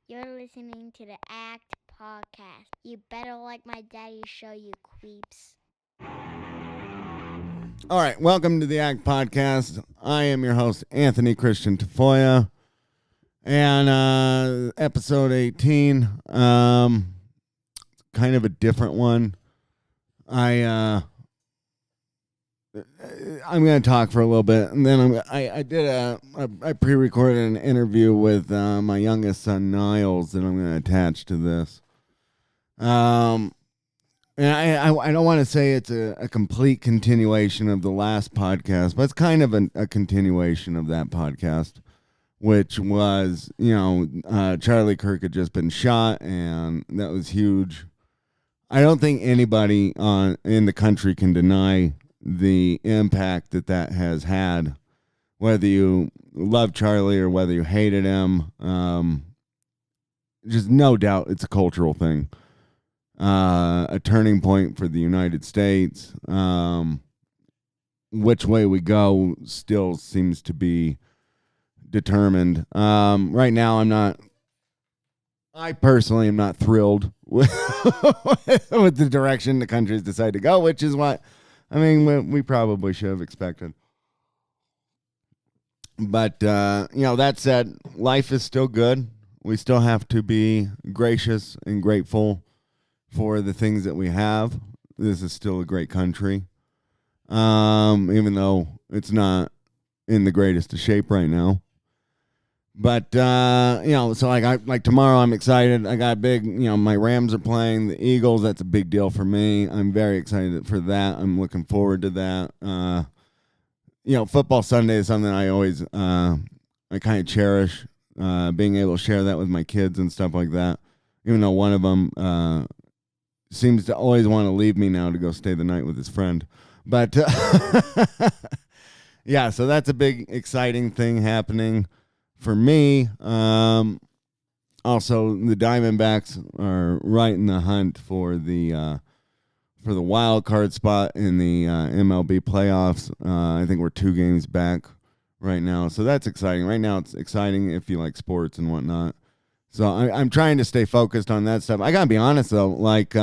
You're listening to the ACT podcast. You better like my daddy's show, you creeps. All right, welcome to the ACT podcast. I am your host, Anthony Christian Tafoya, and episode 18, kind of a different one. I'm going to talk for a little bit, and then I pre-recorded an interview with my youngest son, Niles, that I'm going to attach to this. And I don't want to say it's a complete continuation of the last podcast, but it's kind of a continuation of that podcast, which was, Charlie Kirk had just been shot, and that was huge. I don't think anybody in the country can deny the impact that has had, whether you love Charlie or whether you hated him. Just no doubt it's a cultural thing. A turning point for the United States. Which way we go still seems to be determined. Right now, I personally am not thrilled with, with the direction the country's decided to go, which is what, we probably should have expected. But, that said, life is still good. We still have to be gracious and grateful for the things that we have. This is still a great country, even though it's not in the greatest of shape right now. But so like tomorrow, I'm excited. I got big. My Rams are playing the Eagles. That's a big deal for me. I'm very excited for that. I'm looking forward to that. Football Sunday is something I always I kind of cherish. Being able to share that with my kids and stuff like that. Even though one of them seems to always want to leave me now to go stay the night with his friend. But, yeah, so that's a big, exciting thing happening for me. Also, the Diamondbacks are right in the hunt for the wild card spot in the MLB playoffs. I think we're 2 games back right now. So that's exciting. Right now it's exciting if you like sports and whatnot. So I'm trying to stay focused on that stuff. I gotta be honest though, like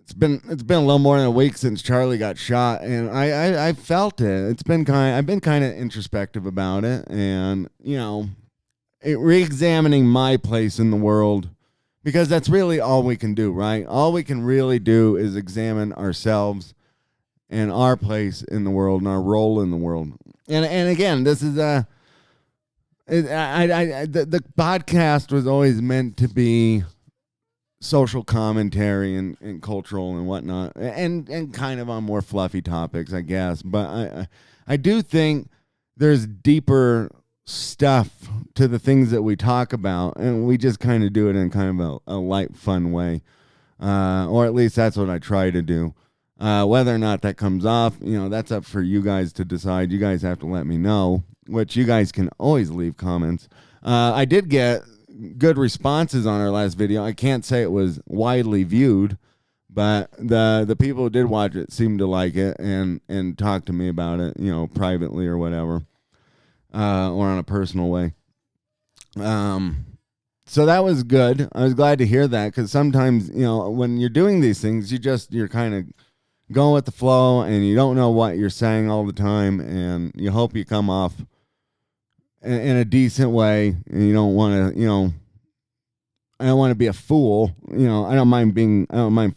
it's been a little more than a week since Charlie got shot, and I felt it. I've been kind of introspective about it, and re-examining my place in the world, because that's really all we can do, right? All we can really do is examine ourselves and our place in the world and our role in the world. And again, this is the podcast was always meant to be social commentary and cultural and whatnot, and kind of on more fluffy topics, I guess. But I do think there's deeper stuff to the things that we talk about, and we just kind of do it in kind of a light, fun way, or at least that's what I try to do. Whether or not that comes off, that's up for you guys to decide. You guys have to let me know, which you guys can always leave comments. I did get good responses on our last video. I can't say it was widely viewed, but the people who did watch it seemed to like it and talk to me about it, privately or whatever, or on a personal way. So that was good. I was glad to hear that, because sometimes, when you're doing these things, you're kind of going with the flow, and you don't know what you're saying all the time, and you hope you come off in a decent way, and you don't want to, I don't want to be a fool. I don't mind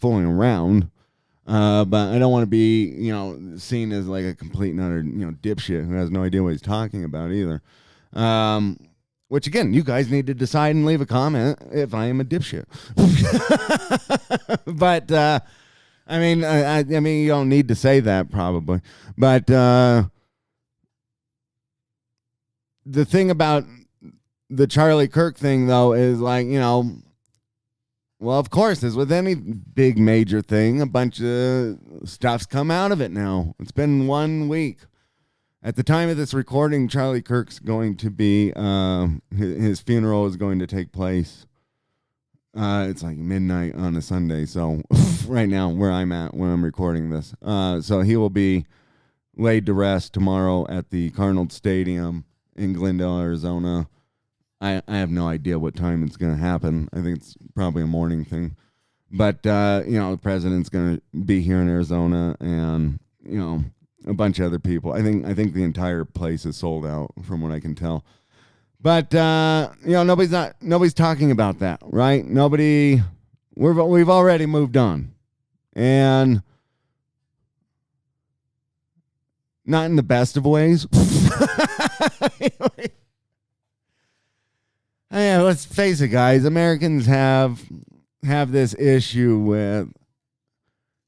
fooling around, but I don't want to be, seen as like a complete and utter, dipshit who has no idea what he's talking about either. Which again, you guys need to decide and leave a comment if I am a dipshit. But I mean, you don't need to say that probably, but the thing about the Charlie Kirk thing, though, is like, well, of course, as with any big major thing, a bunch of stuff's come out of it now. It's been 1 week. At the time of this recording, Charlie Kirk's going to be, his funeral is going to take place. It's like midnight on a Sunday, so right now, where I'm at when I'm recording this. So he will be laid to rest tomorrow at the Cardinal Stadium in Glendale, Arizona. I have no idea what time it's going to happen. I think it's probably a morning thing. But the president's going to be here in Arizona, and a bunch of other people. I think the entire place is sold out, from what I can tell. But nobody's talking about that, right? We've already moved on, and not in the best of ways. Yeah, let's face it, guys. Americans have this issue with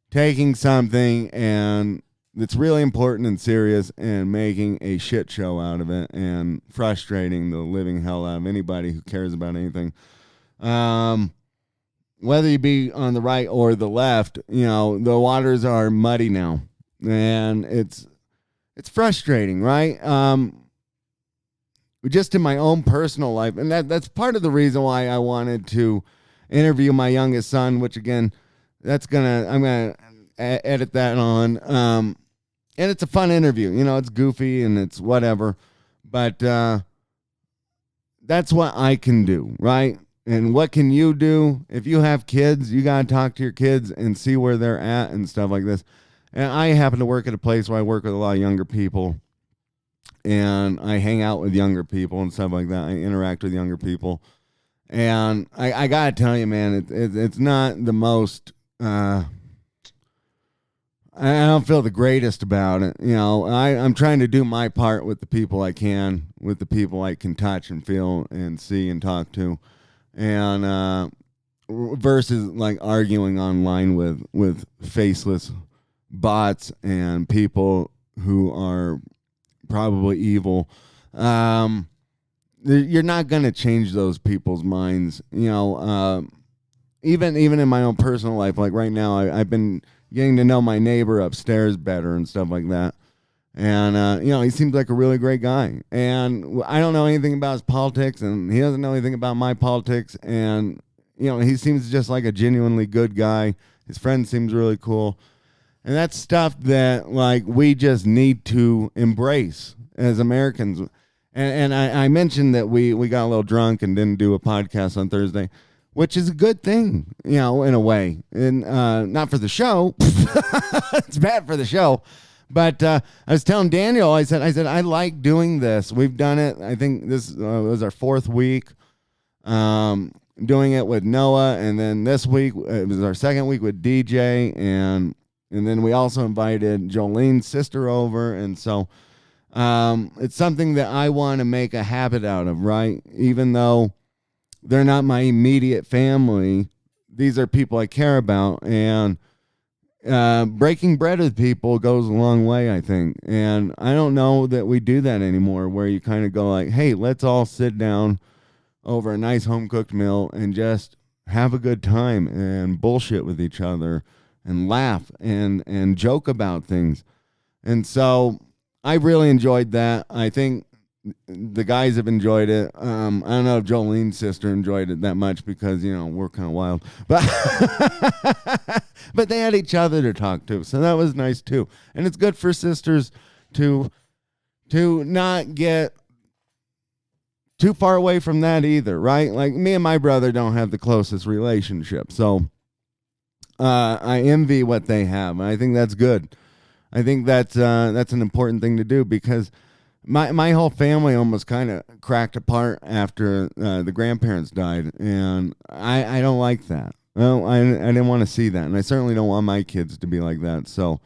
taking something and that's really important and serious and making a shit show out of it and frustrating the living hell out of anybody who cares about anything. Whether you be on the right or the left, the waters are muddy now, and it's frustrating, right? Just in my own personal life, and that's part of the reason why I wanted to interview my youngest son, which again, I'm gonna edit that on, and it's a fun interview. It's goofy and it's whatever, but that's what I can do, right? And what can you do? If you have kids, you gotta talk to your kids and see where they're at and stuff like this. And I happen to work at a place where I work with a lot of younger people, and I hang out with younger people and stuff like that. I interact with younger people, and I gotta tell you, man, it's not the most. I don't feel the greatest about it. I'm trying to do my part with the people I can, with the people I can touch and feel and see and talk to, and versus like arguing online with faceless bots and people who are probably evil. You're not going to change those people's minds. Even in my own personal life, like right now, I've been getting to know my neighbor upstairs better and stuff like that. And he seems like a really great guy. And I don't know anything about his politics, and he doesn't know anything about my politics. And he seems just like a genuinely good guy. His friend seems really cool. And that's stuff that like we just need to embrace as Americans. And I mentioned that we got a little drunk and didn't do a podcast on Thursday, which is a good thing, in a way. And not for the show. It's bad for the show. But I was telling Daniel, I said I like doing this. We've done it. I think this was our 4th week. Doing it with Noah, and then this week it was our 2nd week with DJ, and then we also invited Jolene's sister over. And so it's something that I want to make a habit out of, right? Even though they're not my immediate family, these are people I care about. And breaking bread with people goes a long way, I think. And I don't know that we do that anymore, where you kind of go like, hey, let's all sit down over a nice home-cooked meal and just have a good time and bullshit with each other and laugh and joke about things. And so I really enjoyed that. I think the guys have enjoyed it. I don't know if Jolene's sister enjoyed it that much because, we're kind of wild. But but they had each other to talk to, so that was nice too. And it's good for sisters to not get too far away from that either, right? Like me and my brother don't have the closest relationship, so I envy what they have, and I think that's good. I think that's an important thing to do, because my whole family almost kind of cracked apart after the grandparents died, and I don't like that. Well, I didn't want to see that, and I certainly don't want my kids to be like that. So,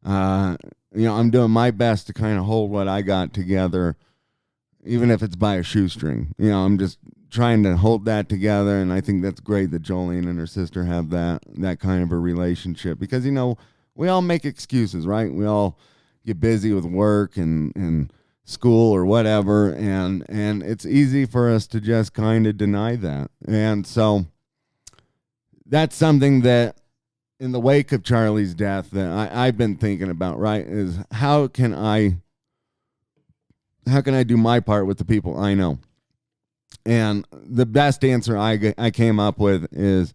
I'm doing my best to kind of hold what I got together, even if it's by a shoestring. I'm just trying to hold that together, and I think that's great that Jolene and her sister have that kind of a relationship, because we all make excuses, right? We all get busy with work and school or whatever, and it's easy for us to just kind of deny that. And so that's something that in the wake of Charlie's death that I've been thinking about, right, is how can I do my part with the people I know? And the best answer I came up with is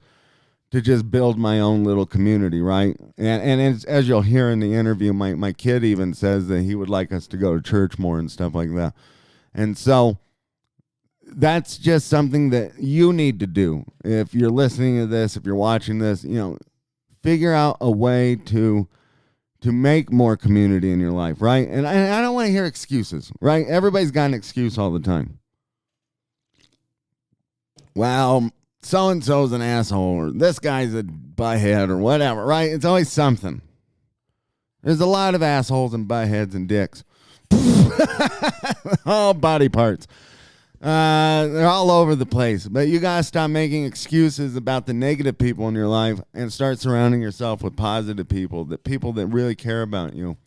to just build my own little community, right? And as you'll hear in the interview, my kid even says that he would like us to go to church more and stuff like that. And so that's just something that you need to do. If you're listening to this, if you're watching this, figure out a way to make more community in your life, right? And I don't want to hear excuses, right? Everybody's got an excuse all the time. Well, so-and-so's an asshole, or this guy's a butthead, or whatever, right? It's always something. There's a lot of assholes and buttheads and dicks. All body parts. They're all over the place. But you got to stop making excuses about the negative people in your life and start surrounding yourself with positive people that really care about you.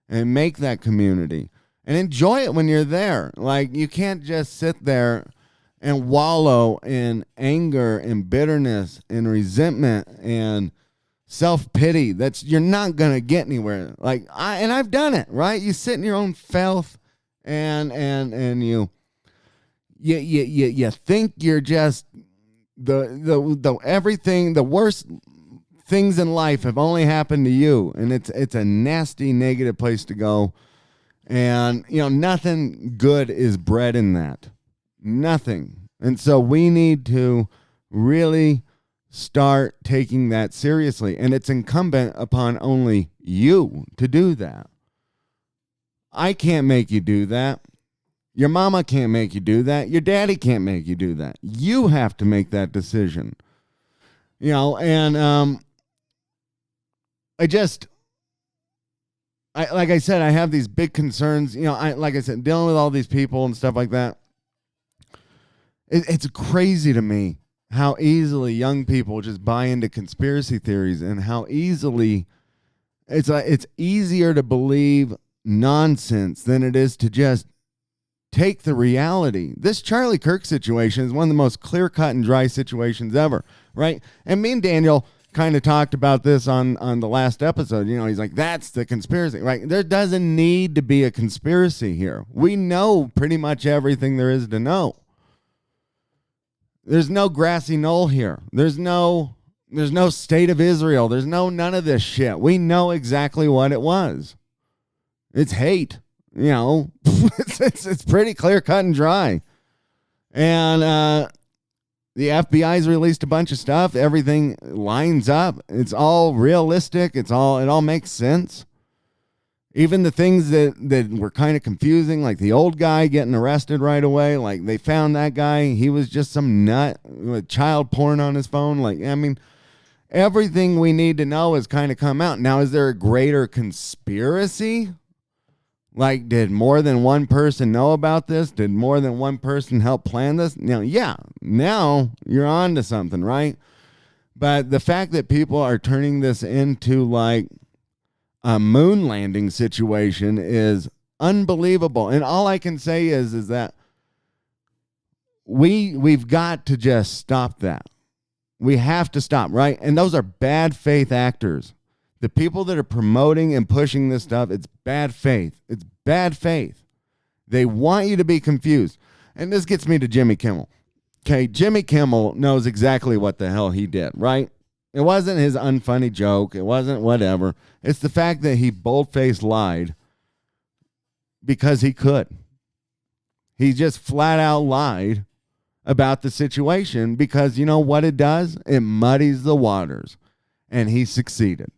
And make that community. And enjoy it when you're there. Like, you can't just sit there and wallow in anger and bitterness and resentment and self-pity. You're not going to get anywhere. I've done it, right? You sit in your own filth and you think you're just the everything, the worst things in life have only happened to you, and it's a nasty negative place to go. And nothing good is bred in that. Nothing. And so we need to really start taking that seriously. And it's incumbent upon only you to do that. I can't make you do that. Your mama can't make you do that. Your daddy can't make you do that. You have to make that decision. And like I said, I have these big concerns. Like I said, dealing with all these people and stuff like that. It's crazy to me how easily young people just buy into conspiracy theories, and how easily it's easier to believe nonsense than it is to just take the reality. This Charlie Kirk situation is one of the most clear-cut and dry situations ever, right? And me and Daniel kind of talked about this on the last episode. He's like, that's the conspiracy, right? There doesn't need to be a conspiracy here. We know pretty much everything there is to know. There's no grassy knoll here. There's no state of Israel. There's none of this shit. We know exactly what it was. It's hate. It's pretty clear, cut and dry. And the FBI's released a bunch of stuff. Everything lines up. It's all realistic. It all makes sense. Even the things that were kind of confusing, like the old guy getting arrested right away. Like, they found that guy. He was just some nut with child porn on his phone. Everything we need to know has kind of come out. Now, is there a greater conspiracy? Like, did more than one person know about this? Did more than one person help plan this? Yeah. Now you're on to something, right? But the fact that people are turning this into like a moon landing situation is unbelievable. And all I can say is that we've got to just stop that. We have to stop, right? And those are bad faith actors. The people that are promoting and pushing this stuff, it's bad faith. It's bad faith. They want you to be confused. And this gets me to Jimmy Kimmel. Okay, Jimmy Kimmel knows exactly what the hell he did, right? It wasn't his unfunny joke. It wasn't whatever. It's the fact that he bold-faced lied because he could. He just flat out lied about the situation because you know what it does? It muddies the waters. And he succeeded.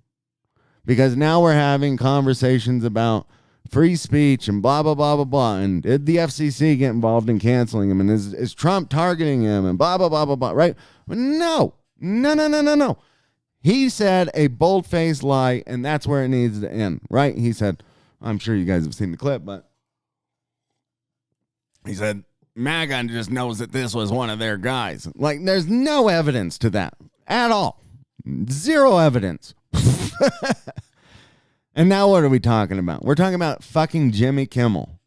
Because now we're having conversations about free speech and blah, blah, blah, blah, blah. And did the FCC get involved in canceling him? And is Trump targeting him? And blah, blah, blah, blah, blah, right? No. He said a bold-faced lie, and that's where it needs to end, right? He said, I'm sure you guys have seen the clip, but he said, MAGA just knows that this was one of their guys. Like, there's no evidence to that at all. Zero evidence. And now what are we talking about? We're talking about fucking Jimmy Kimmel.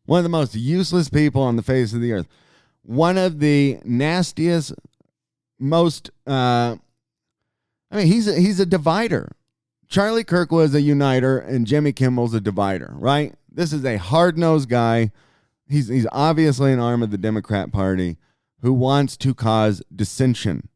One of the most useless people on the face of the earth. One of the nastiest, most, he's a divider. Charlie Kirk was a uniter and Jimmy Kimmel's a divider, right? This is a hard-nosed guy. He's obviously an arm of the Democrat Party who wants to cause dissension.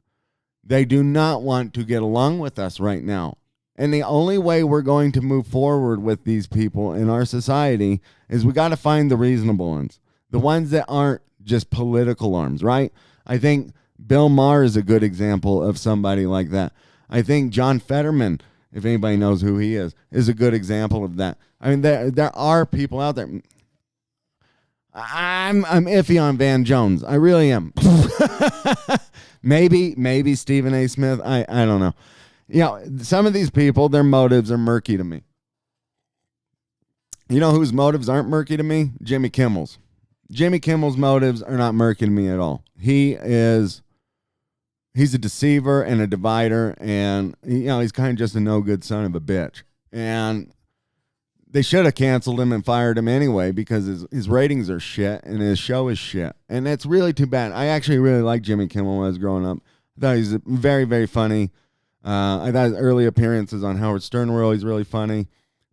They do not want to get along with us right now. And the only way we're going to move forward with these people in our society is we got to find the reasonable ones. The ones that aren't just political arms, right? I think Bill Maher is a good example of somebody like that. I think John Fetterman, if anybody knows who he is a good example of that. I mean, there are people out there. I'm iffy on Van Jones. I really am. maybe Stephen A. Smith. I don't know. You know, some of these people, their motives are murky to me. You know whose motives aren't murky to me? Jimmy Kimmel's. Jimmy Kimmel's motives are not murky to me at all. He's a deceiver and a divider, and you know, he's kind of just a no good son of a bitch. And they should have canceled him and fired him anyway because his ratings are shit and his show is shit. And that's really too bad. I actually really liked Jimmy Kimmel when I was growing up. I thought he was very, very funny. I thought his early appearances on Howard Stern were always really funny.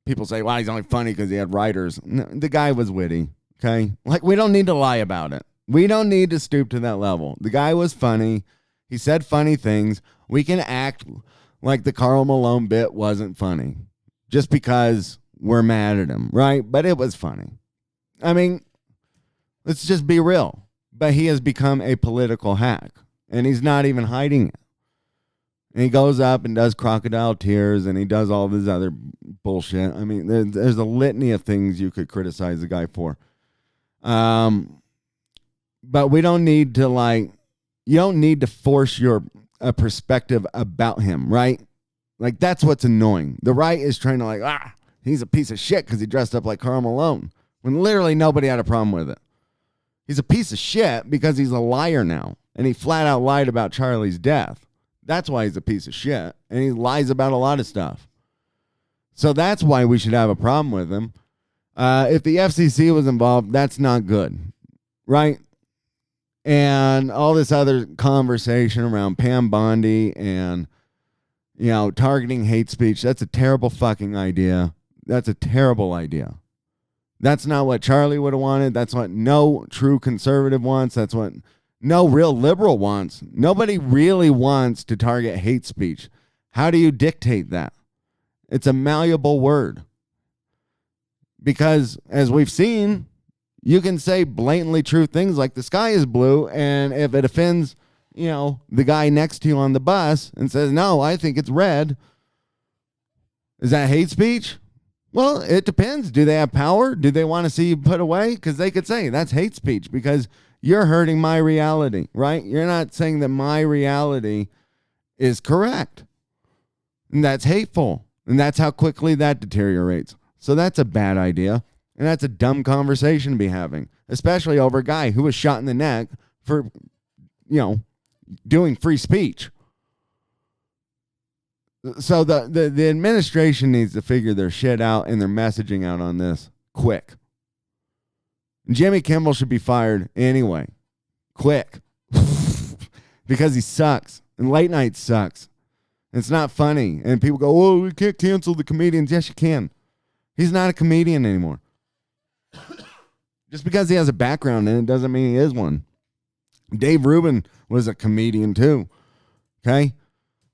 People say, well, he's only funny because he had writers. No, the guy was witty, okay? Like, we don't need to lie about it. We don't need to stoop to that level. The guy was funny. He said funny things. We can act like the Karl Malone bit wasn't funny just because we're mad at him, right? But it was funny. I mean, let's just be real. But he has become a political hack, and he's not even hiding it. And he goes up and does crocodile tears, and he does all this other bullshit. I mean, there's a litany of things you could criticize the guy for. But we don't need to, like, you don't need to force a perspective about him, right? Like, that's what's annoying. The right is trying to, he's a piece of shit because he dressed up like Karl Malone, when literally nobody had a problem with it. He's a piece of shit because he's a liar now, and he flat out lied about Charlie's death. That's why he's a piece of shit, and he lies about a lot of stuff. So that's why we should have a problem with him. If the FCC was involved, that's not good, right? And all this other conversation around Pam Bondi and, you know, targeting hate speech, that's a terrible fucking idea. That's a terrible idea. That's not what Charlie would have wanted. That's what no true conservative wants. That's what no real liberal wants. Nobody really wants to target hate speech. How do you dictate that? It's a malleable word. Because, as we've seen, you can say blatantly true things like the sky is blue, and if it offends, you know, the guy next to you on the bus and says, no, I think it's red, is that hate speech? Well, it depends. Do they have power? Do they want to see you put away? Because they could say that's hate speech because you're hurting my reality, right? You're not saying that my reality is correct. And that's hateful. And that's how quickly that deteriorates. So that's a bad idea. And that's a dumb conversation to be having, especially over a guy who was shot in the neck for, you know, doing free speech. So the administration needs to figure their shit out and their messaging out on this quick. Jimmy Kimmel should be fired anyway. Quick. Because he sucks. And late night sucks. It's not funny. And people go, oh, we can't cancel the comedians. Yes, you can. He's not a comedian anymore. Just because he has a background in it doesn't mean he is one. Dave Rubin was a comedian too. Okay?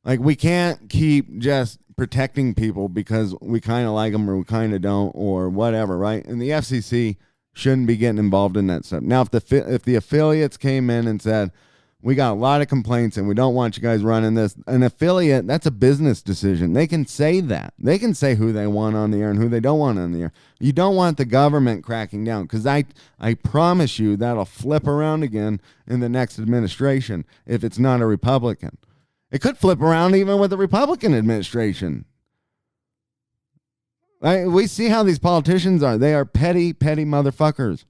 Like, we can't keep just protecting people because we kind of like them or we kind of don't or whatever, right? And the FCC shouldn't be getting involved in that stuff. Now, if the affiliates came in and said, we got a lot of complaints and we don't want you guys running this, an affiliate, that's a business decision. They can say that. They can say who they want on the air and who they don't want on the air. You don't want the government cracking down because I promise you that'll flip around again in the next administration if it's not a Republican. It could flip around even with the Republican administration. We see how these politicians are. They are petty, petty motherfuckers.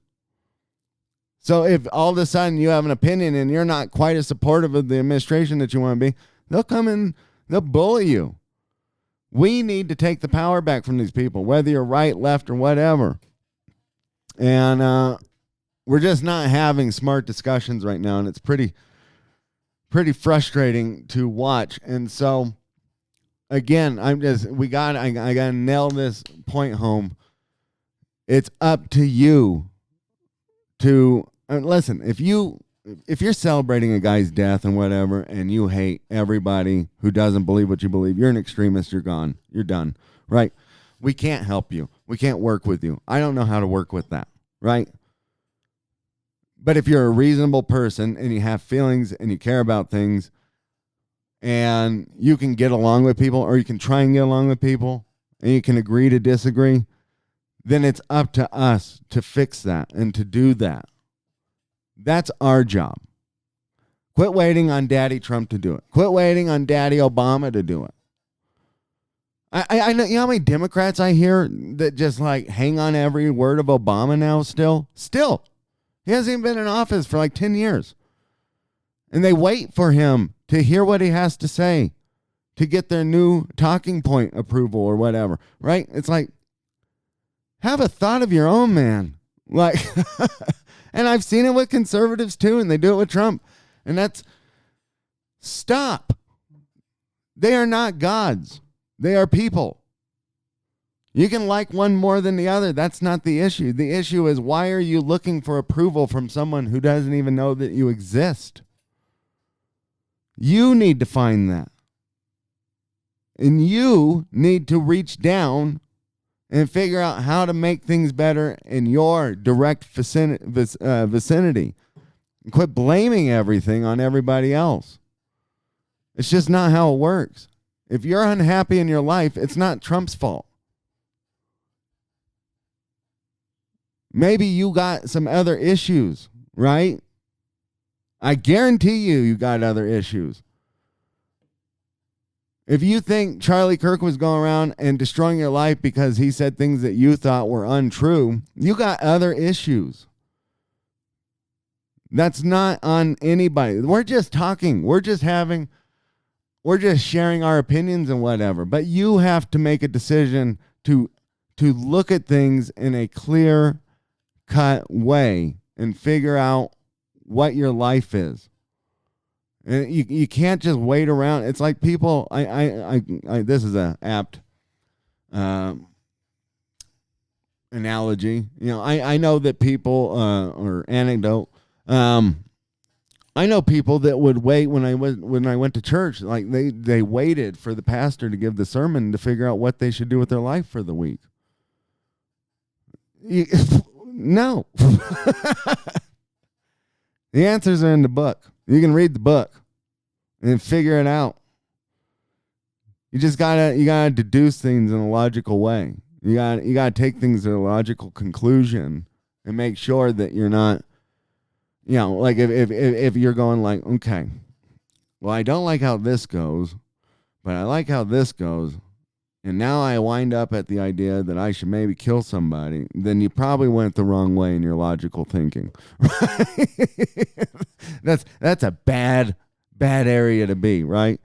So if all of a sudden you have an opinion and you're not quite as supportive of the administration that you want to be, they'll come and they'll bully you. We need to take the power back from these people, whether you're right, left, or whatever. And we're just not having smart discussions right now, and it's pretty frustrating to watch. And so, again, I gotta nail this point home. It's up to you to listen. If you're celebrating a guy's death and whatever, and you hate everybody who doesn't believe what you believe, you're an extremist. You're gone. You're done. Right? We can't help you. We can't work with you. I don't know how to work with that. Right? But if you're a reasonable person and you have feelings and you care about things and you can get along with people, or you can try and get along with people, and you can agree to disagree, then it's up to us to fix that and to do that. That's our job. Quit waiting on Daddy Trump to do it. Quit waiting on Daddy Obama to do it. I know, you know how many Democrats I hear that just like hang on every word of Obama now still? Still. He hasn't even been in office for like 10 years. And they wait for him to hear what he has to say to get their new talking point approval or whatever, right? It's like, have a thought of your own, man. Like, and I've seen it with conservatives too, and they do it with Trump. And that's, stop. They are not gods. They are people. You can like one more than the other. That's not the issue. The issue is, why are you looking for approval from someone who doesn't even know that you exist? You need to find that. And you need to reach down and figure out how to make things better in your direct vicinity. And quit blaming everything on everybody else. It's just not how it works. If you're unhappy in your life, it's not Trump's fault. Maybe you got some other issues, right? I guarantee you got other issues. If you think Charlie Kirk was going around and destroying your life because he said things that you thought were untrue, you got other issues. That's not on anybody. We're just talking. We're just sharing our opinions and whatever. But you have to make a decision to look at things in a clear cut way and figure out what your life is. And you can't just wait around. It's like people, I this is a apt analogy. You know, I know that people, or anecdote, I know people that would wait when I went to church. Like they waited for the pastor to give the sermon to figure out what they should do with their life for the week. No. The answers are in the book. You can read the book and figure it out. You gotta deduce things in a logical way. You gotta take things to a logical conclusion and make sure that you're not, you know, like if you're going like, okay, well, I don't like how this goes, but I like how this goes, and now I wind up at the idea that I should maybe kill somebody, then you probably went the wrong way in your logical thinking. Right? That's a bad area to be, right?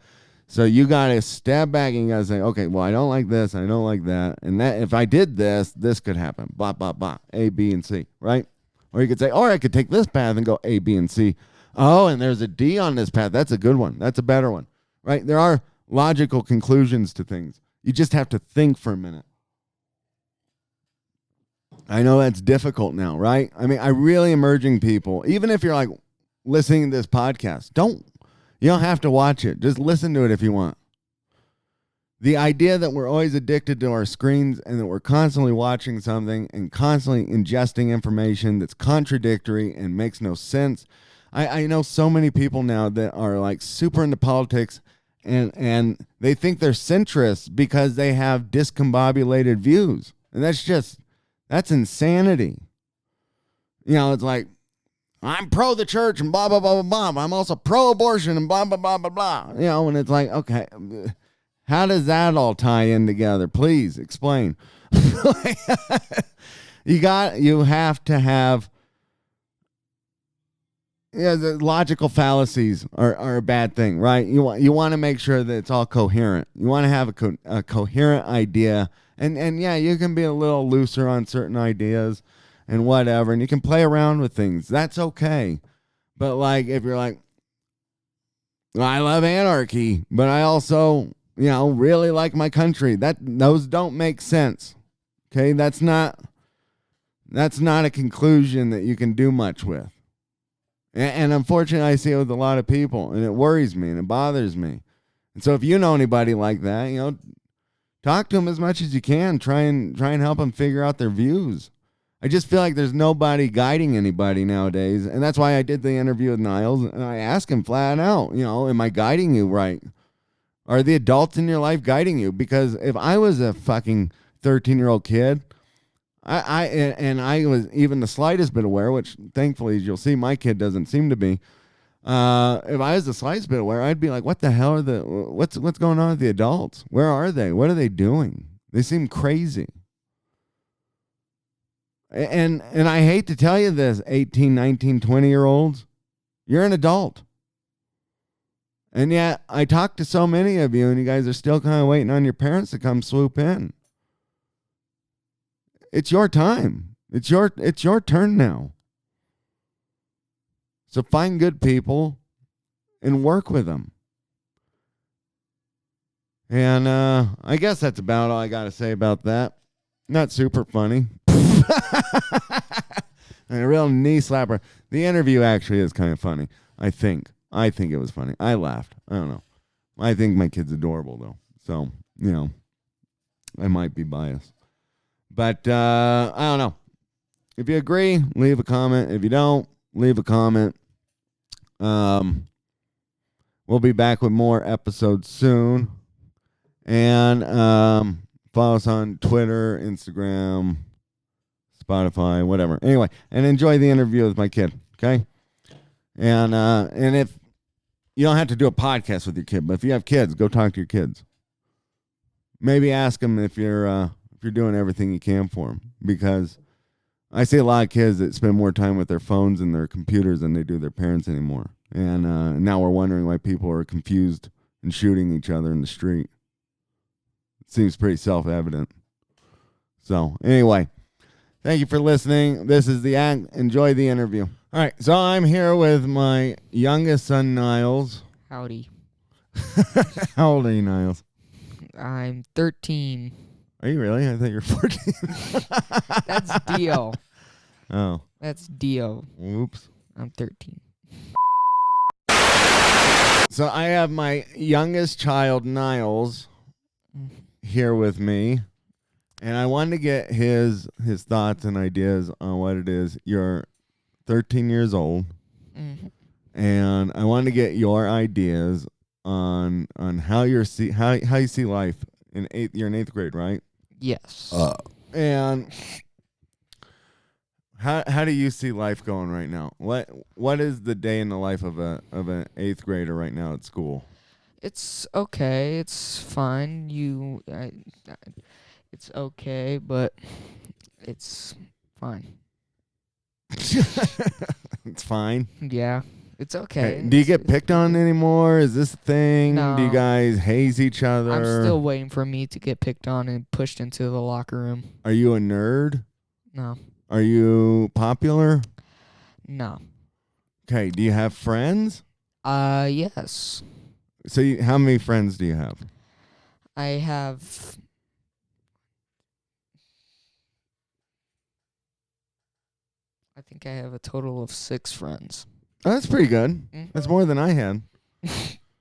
So you got to step back and you got to say, okay, well, I don't like this, I don't like that, and that if I did this could happen, blah, blah, blah, A, B, and C, right? Or you could say, or I could take this path and go A, B, and C. Oh, and there's a D on this path. That's a good one. That's a better one, right? There are logical conclusions to things. You just have to think for a minute. I know that's difficult now, right? I mean, I really am urging people, even if you're like listening to this podcast, you don't have to watch it. Just listen to it if you want. The idea that we're always addicted to our screens and that we're constantly watching something and constantly ingesting information that's contradictory and makes no sense. I know so many people now that are like super into politics and they think they're centrists because they have discombobulated views. And that's insanity. You know, it's like, I'm pro the church and blah, blah, blah, blah, blah. I'm also pro-abortion and blah, blah, blah, blah, blah. You know, and it's like, okay, how does that all tie in together? Please explain. You have to have, yeah, the logical fallacies are a bad thing, right? You want to make sure that it's all coherent. You want to have a coherent idea, and yeah, you can be a little looser on certain ideas and whatever, and you can play around with things. That's okay. But like, if you're like, well, I love anarchy, but I also, you know, really like my country, those don't make sense. Okay, that's not a conclusion that you can do much with. And unfortunately, I see it with a lot of people, and it worries me and it bothers me. And so if you know anybody like that, you know, talk to them as much as you can. Try and help them figure out their views. I just feel like there's nobody guiding anybody nowadays. And that's why I did the interview with Niles. And I asked him flat out, am I guiding you right? Are the adults in your life guiding you? Because if I was a fucking 13-year-old kid, I was even the slightest bit aware, which thankfully, as you'll see, my kid doesn't seem to be. If I was the slightest bit aware, I'd be like, what the hell what's going on with the adults? Where are they? What are they doing? They seem crazy. And I hate to tell you this, 18, 19, 20-year-olds, you're an adult. And yet I talk to so many of you, and you guys are still kind of waiting on your parents to come swoop in. It's your time. It's your turn now. So find good people and work with them. And I guess that's about all I got to say about that. Not super funny. And a real knee slapper. The interview actually is kind of funny, I think. I think it was funny. I laughed. I don't know. I think my kid's adorable, though. So, I might be biased. But I don't know. If you agree, leave a comment. If you don't, leave a comment. We'll be back with more episodes soon. And follow us on Twitter, Instagram, Spotify, whatever. Anyway, and enjoy the interview with my kid, okay? And if you don't have to do a podcast with your kid, but if you have kids, go talk to your kids. Maybe ask them if you're doing everything you can for them, because I see a lot of kids that spend more time with their phones and their computers than they do their parents anymore. And now we're wondering why people are confused and shooting each other in the street. It seems pretty self-evident. So anyway, thank you for listening. This is The Act. Enjoy the interview. All right, so I'm here with my youngest son, Niles. Howdy. How old are you, Niles? I'm 13. Are you really? I thought you were 14. That's Dio. Oh. That's Dio. Oops. I'm 13. So I have my youngest child, Niles, here with me. And I wanted to get his thoughts and ideas on what it is. You're 13 years old. Mm-hmm. And I wanted to get your ideas on how you see life in eighth. You're in 8th grade, right? Yes. And how do you see life going right now? What is the day in the life of an 8th grader right now at school? It's okay. It's fine. It's okay, but it's fine. It's fine. Yeah. It's okay. Do you get picked on anymore? Is this a thing? No. Do you guys haze each other? I'm still waiting for me to get picked on and pushed into the locker room. Are you a nerd? No. Are you popular? No. Okay. Do you have friends? Yes. So how many friends do you have? I have... I think I have a total of 6 friends. Oh, that's pretty good. Mm-hmm. That's more than I had.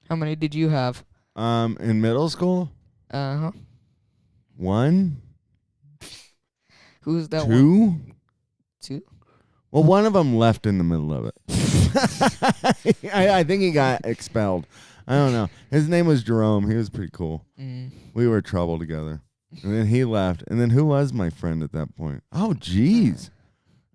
How many did you have? In middle school? 1. Who's that 2? one? 2? Well, one of them left in the middle of it. I think he got expelled. I don't know. His name was Jerome. He was pretty cool. We were trouble together. And then he left. And then who was my friend at that point? Oh, jeez.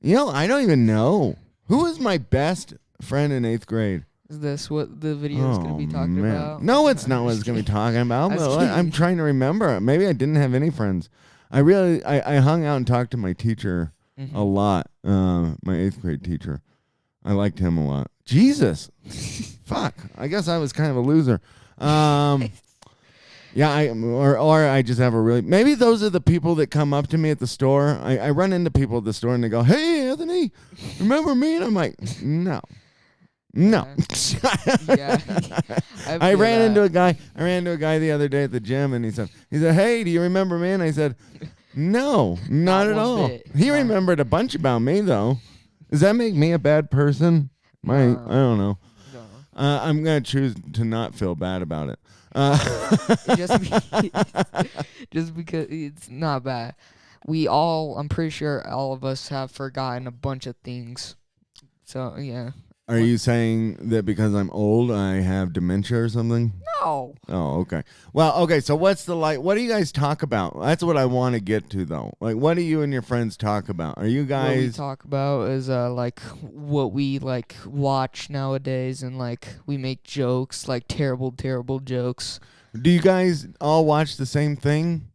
I don't even know. Who was my best friend in 8th grade? Is this what the video is going to be talking about? No, it's not what it's going to be talking about. I'm trying to remember. Maybe I didn't have any friends. I hung out and talked to my teacher a lot, my 8th grade teacher. I liked him a lot. Jesus. Fuck. I guess I was kind of a loser. Yeah, or I just have a really... Maybe those are the people that come up to me at the store. I run into people at the store and they go, "Hey, Anthony, remember me?" And I'm like, no. Yeah. I ran into a guy the other day at the gym, and he said, "Hey, do you remember me?" And I said, "No, not at all." He remembered a bunch about me, though. Does that make me a bad person? I don't know. I'm gonna choose to not feel bad about it. Just because it's not bad. I'm pretty sure all of us have forgotten a bunch of things. So, yeah. Are you saying that because I'm old, I have dementia or something? No. Oh, okay. Well, okay. So what do you guys talk about? That's what I want to get to, though. Like, what do you and your friends talk about? Are you What we guys? talk about is like what we like watch nowadays, and like we make jokes, like terrible jokes. Do you guys all watch the same thing?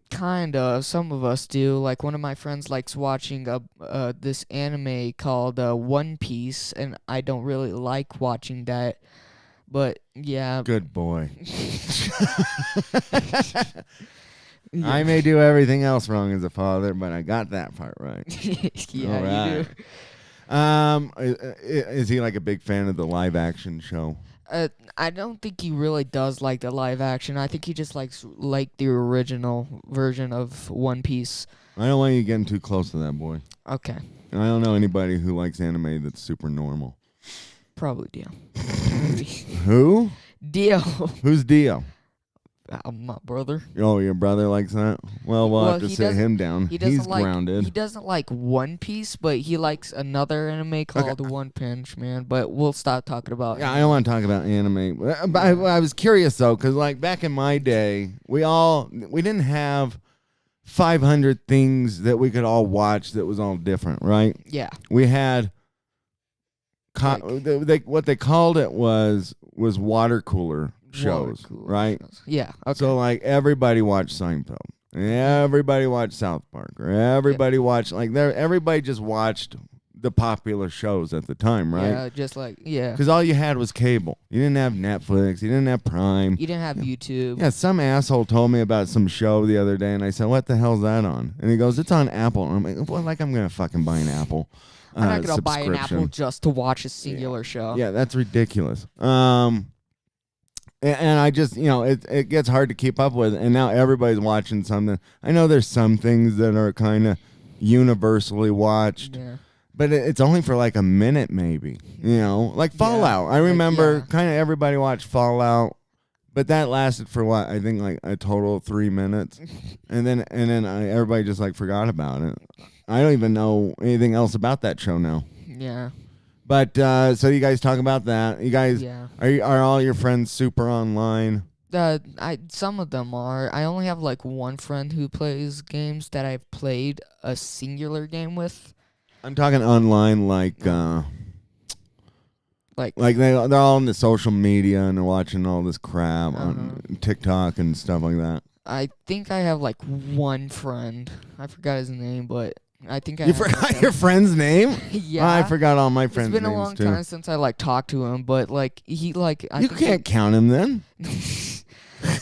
Kind of. Some of us do. Like one of my friends likes watching this anime called One Piece, and I don't really like watching that. But yeah. Good boy. Yeah. I may do everything else wrong as a father, but I got that part right. Yeah, All right. you do. Is he like a big fan of the live action show? I don't think he really does like the live action. I think he just likes like the original version of One Piece. I don't want you getting too close to that boy. Okay. I don't know anybody who likes anime that's super normal. Probably Dio. Who? Dio. Who's Dio? My brother. Oh, your brother likes that? Well, we'll have to he sit him down. He doesn't He's grounded. He doesn't like One Piece, but he likes another anime called One Punch Man. But we'll stop talking about. Yeah, I don't want to talk about anime. But I was curious though, because like back in my day, we didn't have 500 things that we could all watch that was all different, right? Yeah. We had what they called it was water cooler shows, right? Yeah. Okay. So like everybody watched Seinfeld, everybody watched South Park, or everybody watched everybody just watched the popular shows at the time, right? Yeah, just like because all you had was cable. You didn't have Netflix, you didn't have Prime, you didn't have YouTube. Yeah, some asshole told me about some show the other day, and I said, "What the hell's that on?" And he goes, "It's on Apple." And I'm like, "Well, like I'm gonna fucking buy an Apple." I'm not gonna buy an Apple subscription. just to watch a singular show. Yeah, that's ridiculous. And I just, it gets hard to keep up with. And now everybody's watching something. I know there's some things that are kind of universally watched, but it's only for like a minute maybe. Like Fallout. I remember kind of everybody watched Fallout, but that lasted for what? I think like a total of 3 minutes. and then everybody just like forgot about it. I don't even know anything else about that show now. Yeah. But so you guys talk about that. You guys are all your friends super online? Some of them are. I only have like one friend who plays games that I've played a singular game with. I'm talking online, like they're all on the social media and they're watching all this crap on TikTok and stuff like that. I think I have like one friend. I forgot his name, but I think You forgot your friend's name? Yeah. I forgot all my friends' names too. It's been a long time since I like talked to him, but like he like you can't count him then.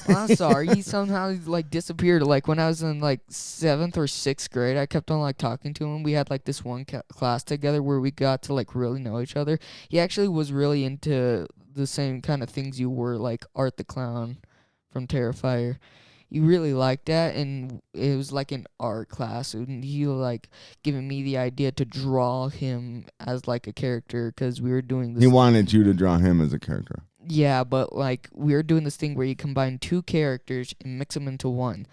I'm sorry. He somehow like disappeared. Like when I was in like 7th or 6th grade, I kept on like talking to him. We had like this one class together where we got to like really know each other. He actually was really into the same kind of things you were, like Art the Clown from Terrifier. He really liked that, and it was like an art class, and he like giving me the idea to draw him as like a character because we were doing this. He wanted you to draw him as a character. Yeah, but like we were doing this thing where you combine two characters and mix them into one.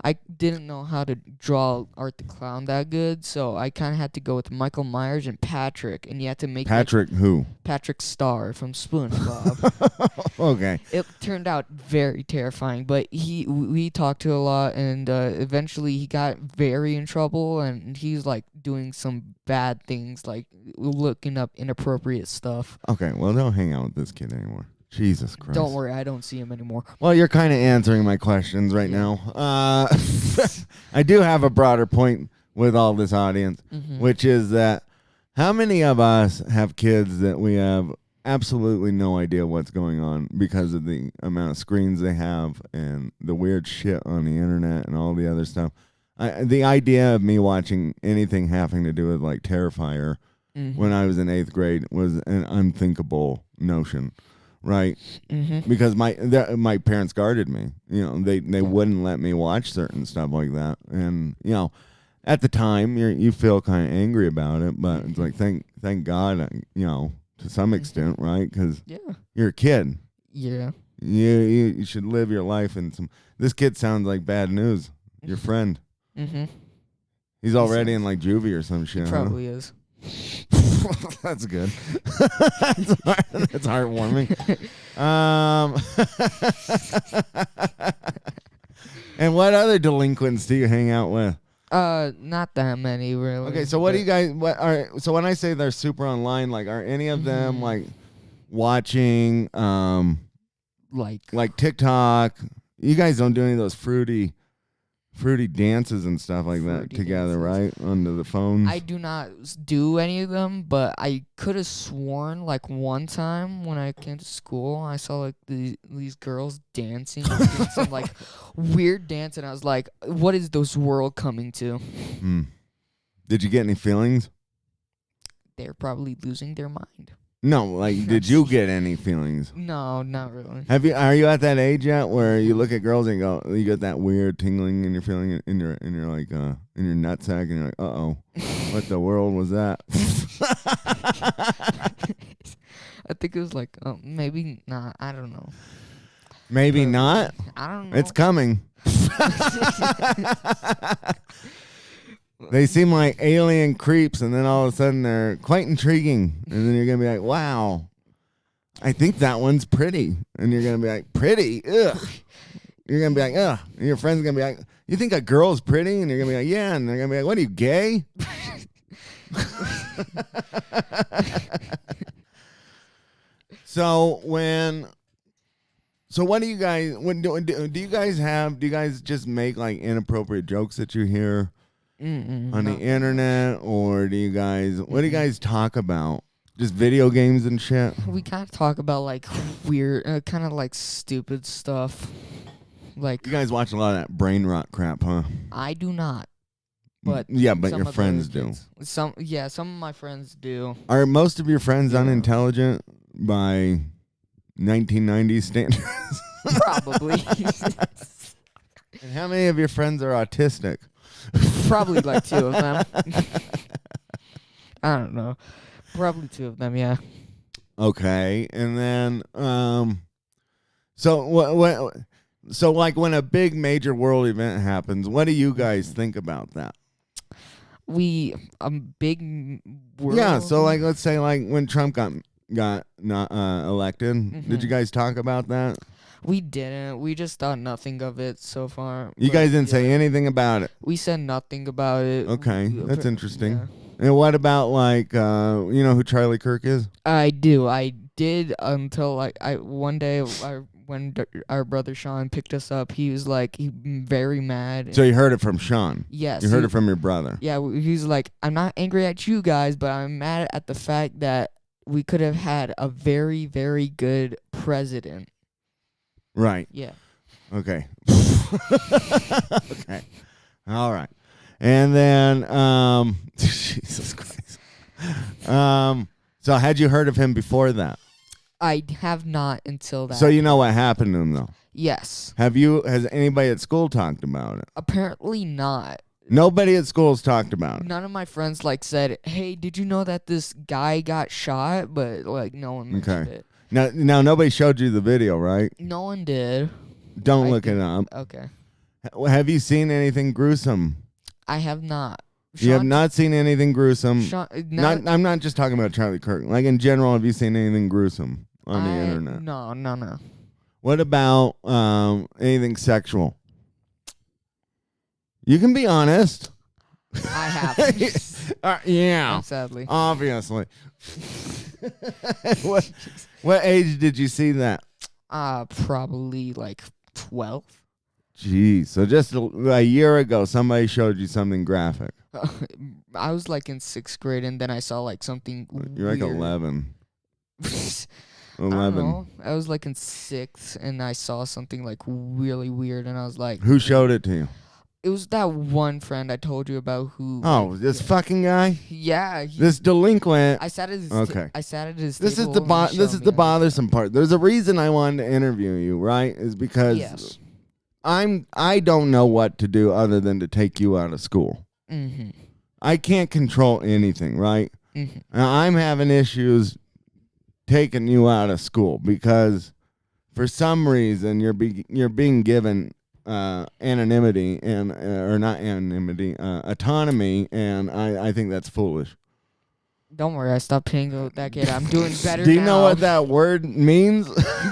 I didn't know how to draw Art the Clown that good, so I kind of had to go with Michael Myers and Patrick, and you had to make Patrick who? Patrick Star from SpongeBob. Okay. It turned out very terrifying, but we talked to a lot, and eventually he got very in trouble, and he's like doing some bad things, like looking up inappropriate stuff. Okay, well, don't hang out with this kid anymore. Jesus Christ. Don't worry, I don't see him anymore. Well, you're kind of answering my questions right now. I do have a broader point with all this audience, which is that how many of us have kids that we have absolutely no idea what's going on because of the amount of screens they have and the weird shit on the internet and all the other stuff? The idea of me watching anything having to do with like Terrifier when I was in 8th grade was an unthinkable notion. Right, because my parents guarded me. They wouldn't let me watch certain stuff like that, and at the time you feel kind of angry about it, but it's like thank God, to some extent, right? Because you're a kid. Yeah, you should live your life in some. This kid sounds like bad news. Your friend. He's already in like juvie or some shit. Probably is. That's good. That's heartwarming. And what other delinquents do you hang out with? Not that many really. Okay, so what do you guys? What are so when I say they're super online, like are any of them like watching like TikTok? You guys don't do any of those fruity dances and stuff like that together, right? Onto the phones. I do not do any of them, but I could have sworn like one time when I came to school, I saw like these girls dancing, doing some like weird dance, and I was like, "What is this world coming to?" Did you get any feelings? They're probably losing their mind. No, like, did you get any feelings? No, not really. Are you at that age yet where you look at girls and go, you get that weird tingling and you're feeling in your like in your nutsack and you're like, what the world was that? I think it was like maybe not. I don't know. Maybe not. I don't know. It's coming. They seem like alien creeps, and then all of a sudden they're quite intriguing. And then you're going to be like, wow, I think that one's pretty. And you're going to be like, pretty? Ugh. You're going to be like, ugh. And your friend's going to be like, you think a girl's pretty? And you're going to be like, yeah. And they're going to be like, what are you, gay? So what do you guys, do you guys just make like inappropriate jokes that you hear on the internet, or what do you guys talk about? Just video games and shit? We kind of talk about like weird, kind of like stupid stuff. Like, you guys watch a lot of that brain rot crap, huh? I do not. But yeah, but some your of the friends other do. kids- Some of my friends do. Are most of your friends Yeah. unintelligent by 1990s standards? Probably. And how many of your friends are autistic? Probably like 2 of them. I don't know. Probably 2 of them, yeah. Okay, and then so what? So like when a big major world event happens, what do you guys think about that? Big world. Yeah, so like let's say like when Trump got not elected, did you guys talk about that? We didn't. We just thought nothing of it so far. You guys didn't say anything about it. We said nothing about it. Okay, that's interesting. Yeah. And what about like you know who Charlie Kirk is? I do. I did until like one day when our brother Sean picked us up, he was like very mad. So you heard it from Sean? Yes. You heard it from your brother? Yeah, he's like, I'm not angry at you guys, but I'm mad at the fact that we could have had a very, very good president. Right. Yeah. Okay. Okay. All right. And then Jesus Christ. So had you heard of him before that? I have not until that. So you know what happened to him though? Yes. Has anybody at school talked about it? Apparently not. Nobody at school's talked about it. None of my friends like said, "Hey, did you know that this guy got shot?" But like no one mentioned it. Now nobody showed you the video, right? No one did. Don't look it up. Okay. Have you seen anything gruesome? I have not. You have not seen anything gruesome. I'm not just talking about Charlie Kirk. Like in general, have you seen anything gruesome on the internet? No. What about anything sexual? You can be honest. I have. Yeah. Sadly. Obviously. What age did you see that? Probably like 12. Jeez. So just a year ago, somebody showed you something graphic. I was like in 6th grade, and then I saw like something. You're like weird. 11. I don't 11. know. I was like in 6th, and I saw something like really weird, and I was like, Who showed it to you? It was that one friend I told you about who. Oh, this fucking guy? Yeah. This delinquent. I sat at his. Okay. I sat at his. This is table the and he this showed is me the how- bothersome part. There's a reason I wanted to interview you, right? Is because Yes. I don't know what to do other than to take you out of school. Mm-hmm. I can't control anything, right? Mm-hmm. Now, I'm having issues taking you out of school because for some reason you're being given anonymity and or not anonymity, autonomy, and I think that's foolish. Don't worry, I stopped paying that kid. I'm doing better Do you now. know what that word means?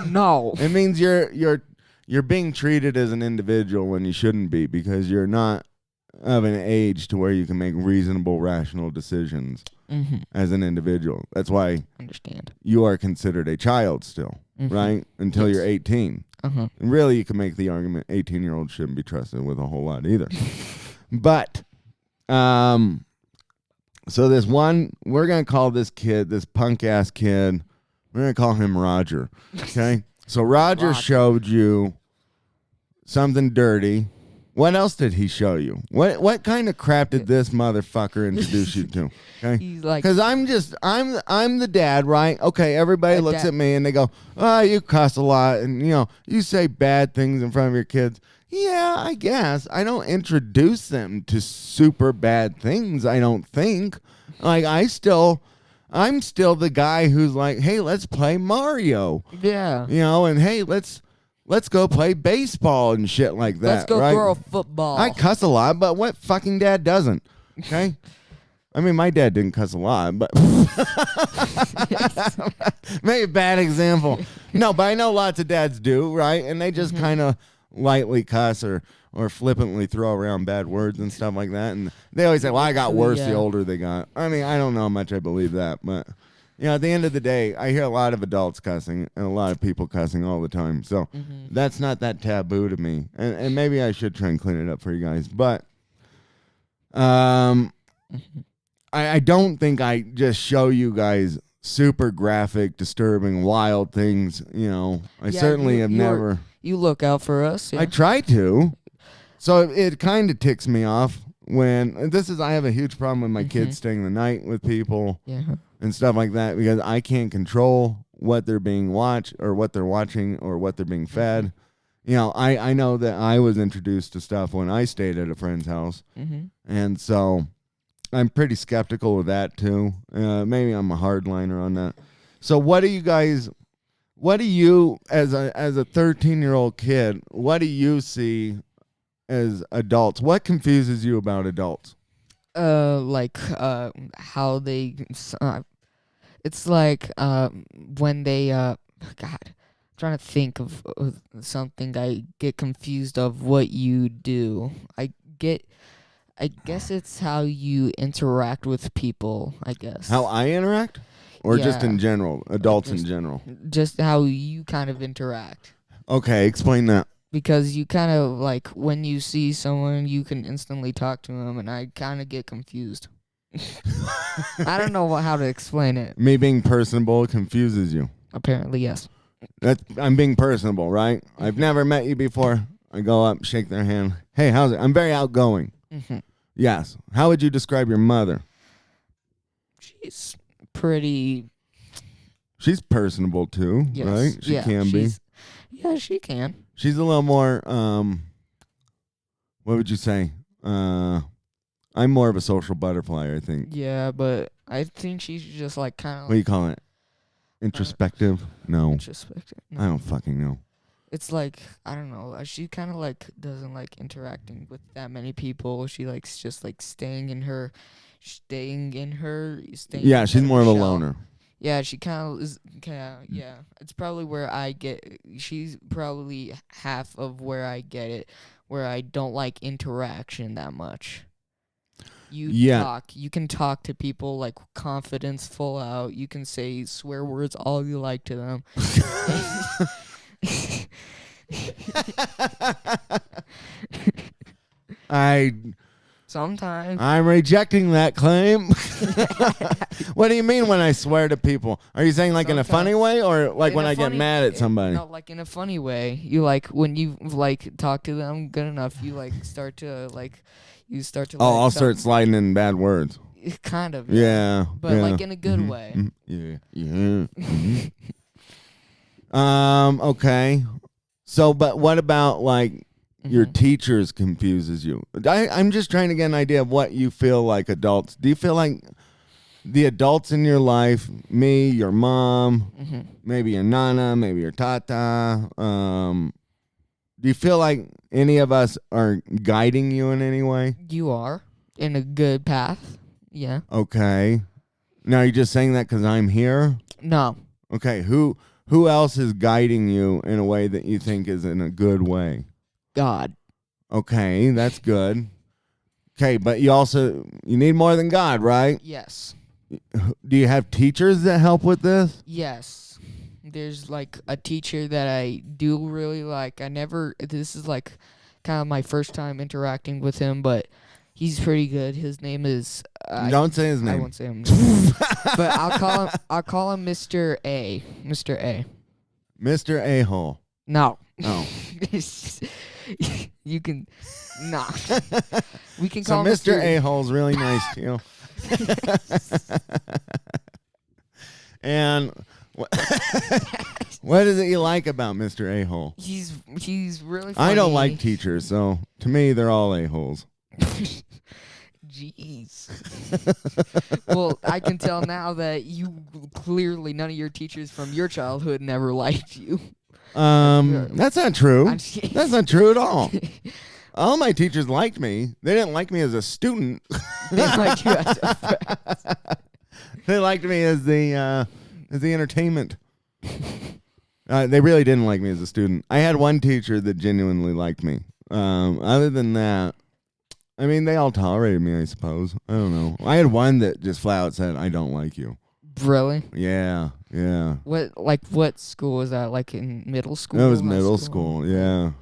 No. It means you're being treated as an individual when you shouldn't be, because you're not of an age to where you can make reasonable, rational decisions as an individual. That's why Understand. you are considered a child still, right? Until you're 18. And really, you can make the argument 18-year-olds shouldn't be trusted with a whole lot either. But, so this one, we're going to call this kid, this punk-ass kid, we're going to call him Roger, okay? So Roger showed you something dirty. What else did he show you? What kind of crap did this motherfucker introduce you to? Okay, He's like, because I'm the dad, right? Okay, everybody looks at me and they go, "Oh, you cuss a lot, and you say bad things in front of your kids." Yeah, I guess I don't introduce them to super bad things. I don't think. Like I'm still the guy who's like, "Hey, let's play Mario." yeah. And hey, let's go play baseball and shit like that. Let's go right? throw a football. I cuss a lot, but what fucking dad doesn't? Okay. I mean, my dad didn't cuss a lot, but maybe a bad example. No, but I know lots of dads do, right? And they just kind of lightly cuss or flippantly throw around bad words and stuff like that. And they always say, "Well, I got worse the older they got." I mean, I don't know how much I believe that, but at the end of the day, I hear a lot of adults cussing and a lot of people cussing all the time. So that's not that taboo to me. And maybe I should try and clean it up for you guys. But I don't think I just show you guys super graphic, disturbing, wild things. I certainly have never. You look out for us. Yeah. I try to. So it kind of ticks me off when I have a huge problem with my kids staying the night with people. Yeah. And stuff like that, because I can't control what they're being watched or what they're watching or what they're being fed. I know that I was introduced to stuff when I stayed at a friend's house. And so I'm pretty skeptical of that too. Maybe I'm a hardliner on that. So what do you, as a 13-year-old kid, what do you see as adults? What confuses you about adults? How they it's like when they God, I'm trying to think of something. I get confused of what you do. I guess it's how you interact with people, I guess. How I interact? Or just in general, adults in general? Just how you kind of interact. Okay, explain that. Because you kind of, like, when you see someone, you can instantly talk to them, and I kind of get confused. I don't know how to explain it. Me being personable confuses you. Apparently, yes. I'm being personable, right? I've never met you before. I go up, shake their hand. Hey, how's it? I'm very outgoing. Yes. How would you describe your mother? She's pretty... She's personable, too, right? She can be. Yeah, she can. She's a little more, what would you say? I'm more of a social butterfly, I think. Yeah, but I think she's just like kind of... What do you call it? Introspective? No. Introspective? No. I don't fucking know. It's like, I don't know. She kind of like doesn't like interacting with that many people. She likes just like staying in her. Yeah, she's more of a loner. Yeah, she kind of is. Yeah, it's probably where I get. She's probably half of where I get it, where I don't like interaction that much. You can talk to people like confidence full out. You can say swear words all you like to them. Sometimes. I'm rejecting that claim. What do you mean when I swear to people? Are you saying like in a funny way or like when I get mad at somebody? No, like in a funny way. You like when you like talk to them good enough, you like start to like I'll start sliding in bad words. Kind of. Yeah. But like in a good way. Yeah. Okay. So, but what about like your teachers confuses you? I'm just trying to get an idea of what you feel like adults. Do you feel like the adults in your life, me, your mom, maybe your nana, maybe your tata, Do you feel like any of us are guiding you in any way? You are in a good path. Yeah. Okay. Now, are you just saying that because I'm here? No. Okay. Who else is guiding you in a way that you think is in a good way? God. Okay, that's good. Okay, but you need more than God, right? Yes. Do you have teachers that help with this? Yes. There's like a teacher that I do really like. This is like kind of my first time interacting with him, but he's pretty good. His name is Don't say his I name. won't say him. But I'll call him Mr. A. Mr. A. Mr. A-hole. No. Oh. You can no. We can So call him Mr. A-hole's really nice to you. And what is it you like about Mr. A-hole? He's really funny. I don't like teachers, so to me they're all a-holes. Jeez. Well, I can tell now that clearly none of your teachers from your childhood never liked you. That's not true. I'm just kidding. That's not true at all. All my teachers liked me. They didn't like me as a student. They liked you as a friend. They liked me as the entertainment. They really didn't like me as a student. I had one teacher that genuinely liked me. Other than that, I mean, they all tolerated me, I suppose. I don't know. I had one that just flat out said, "I don't like you." Really? Yeah. What school was that? Like in middle school? That was High middle school. Yeah.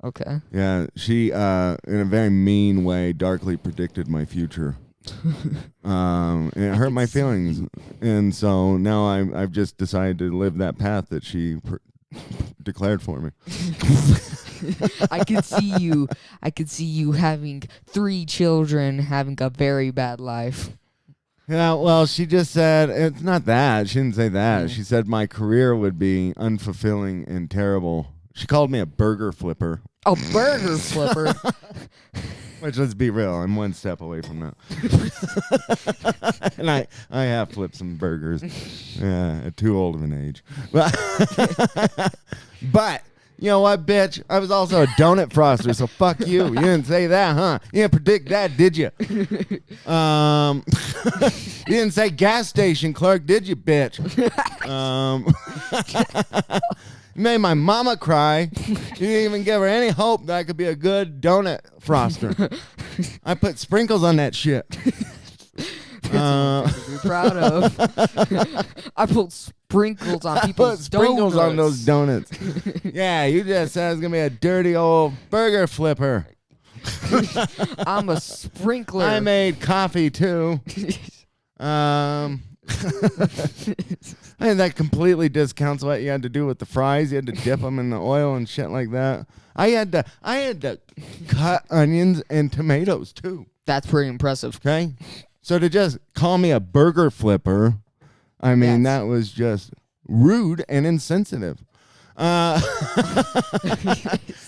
Okay. Yeah. She, in a very mean way, darkly predicted my future. And it hurt my feelings. And so now I've just decided to live that path that she declared for me. I could see you having 3 children, having a very bad life. Yeah, well, she just said, it's not that. She didn't say that. Yeah. She said my career would be unfulfilling and terrible. She called me a burger flipper. Oh, burger flipper. Which, let's be real, I'm one step away from that. And I have flipped some burgers. Yeah, at too old of an age. But you know what, bitch? I was also a donut froster, so fuck you. You didn't say that, huh? You didn't predict that, did you? You didn't say gas station clerk, did you, bitch? You made my mama cry. You didn't even give her any hope that I could be a good donut froster. I put sprinkles on that shit. You're proud of. I put sprinkles on people's sprinkles donuts. on those donuts. Yeah, you just said I was gonna be a dirty old burger flipper. I'm a sprinkler. I made coffee too. And that completely discounts what you had to do with the fries. You had to dip them in the oil and shit like that. I had to cut onions and tomatoes too. That's pretty impressive. Okay, so to just call me a burger flipper, I mean, Yes. that was just rude and insensitive.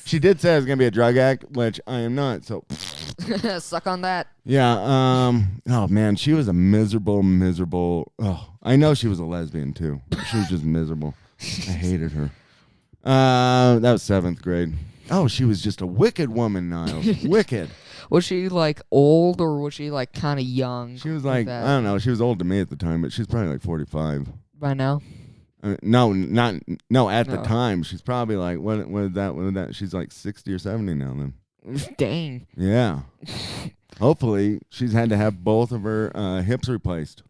She did say I was gonna be a drug addict, which I am not. So Suck on that. yeah. Oh man, she was a miserable. Oh, I know she was a lesbian too. She was just miserable. I hated her. That was 7th grade. Oh, she was just a wicked woman, Niles. Wicked. Was she like old or was she like kind of young? She was like, that? I don't know. She was old to me at the time, but she's probably like 45. By now? No, at the No. time. She's probably like, what is that? She's like 60 or 70 now then. Dang. Yeah. Hopefully, she's had to have both of her hips replaced.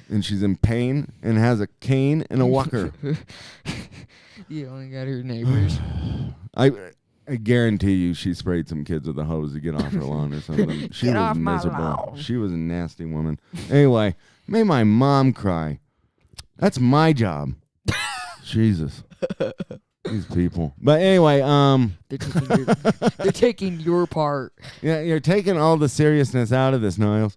And she's in pain and has a cane and a walker. You only got her neighbors. I guarantee you she sprayed some kids with a hose to get off her lawn or something. She Get was off my miserable. lawn. She was a nasty woman. Anyway, made my mom cry. That's my job. Jesus. These people. But anyway, They're taking your part. yeah, you're taking all the seriousness out of this, Niles.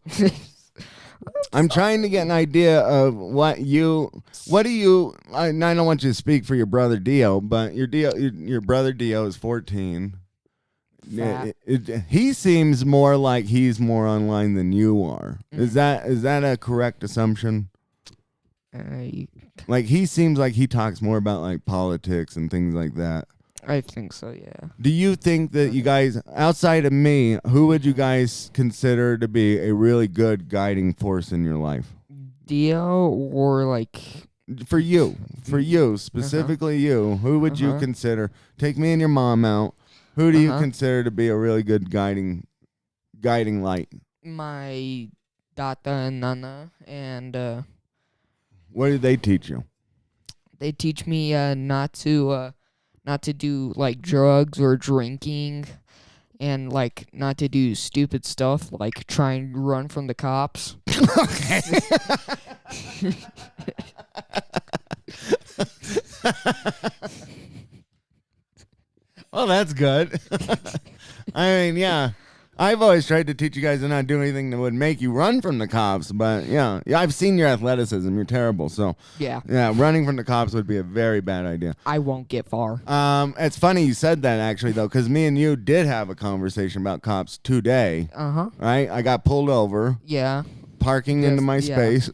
I'm trying to get an idea of what do you, I don't want you to speak for your brother Dio, but your brother Dio is 14. Fat. He seems more like he's more online than you are. Is that a correct assumption? Like he seems like he talks more about like politics and things like that. I think so, yeah. Do you think that you guys, outside of me, who would you guys consider to be a really good guiding force in your life? Dio or like For you, specifically you, who would you consider? Take me and your mom out. Who do you consider to be a really good guiding light? my Tata and Nana, and What did they teach you? they teach me not to do like drugs or drinking, and like not to do stupid stuff like try and run from the cops. Okay. Well, that's good. I mean, yeah. I've always tried to teach you guys to not do anything that would make you run from the cops, but yeah, I've seen your athleticism. You're terrible, so Yeah, running from the cops would be a very bad idea. I won't get far. It's funny you said that actually though, because me and you did have a conversation about cops today. Right? I got pulled over. Yeah. Parking into my space.